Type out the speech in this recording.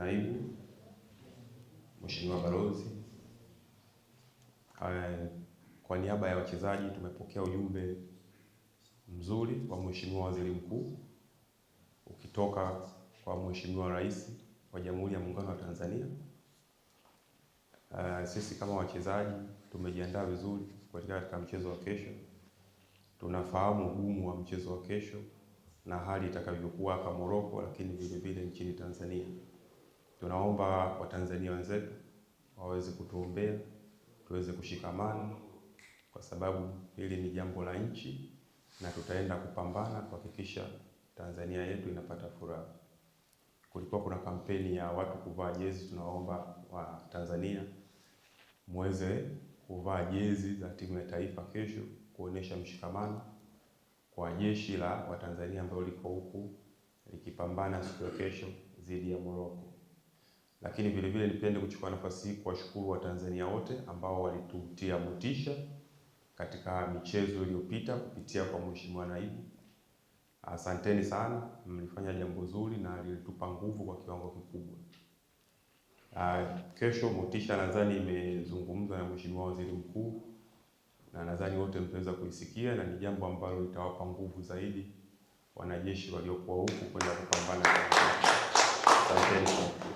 naibu, Mheshimiwa Balozi, kwa niaba ya wachezaji tumepokea ujumbe mzuri wa Mheshimiwa Waziri Mkuu ukitoka kwa Mheshimiwa Rais wa Jamhuri ya Muungano wa Tanzania. Sisi kama wachezaji tumejiandaa vizuri katika mchezo wa kesho. Tunafahamu ugumu wa mchezo wa kesho na hali itakavyokuwa hapa Morocco, lakini vile vile nchini Tanzania. Tunaomba Watanzania wenzetu waweze kutuombea, tuweze kushikamana kwa sababu hili ni jambo la nchi na tutaenda kupambana kuhakikisha Tanzania yetu inapata furaha. Kulikuwa kuna kampeni ya watu kuvaa jezi. Tunaomba wa Tanzania muweze kuvaa jezi za timu ya taifa kesho, kuonesha mshikamano kwa jeshi la Watanzania ambao liko huku likipambana siku ya kesho dhidi ya Morocco. Lakini vile vile nipende kuchukua nafasi hii kuwashukuru Watanzania wote ambao walitutia motisha katika michezo iliyopita kupitia kwa Mheshimiwa Naibu. Asanteni sana, mlifanya jambo zuri na lilitupa nguvu kwa kiwango kikubwa. Kesho motisha nadhani imezungumzwa na Mheshimiwa Waziri Mkuu na nadhani wote mtaweza kuisikia, na ni jambo ambalo litawapa nguvu zaidi wanajeshi waliokuwa huku kwenda kupambana. Asanteni.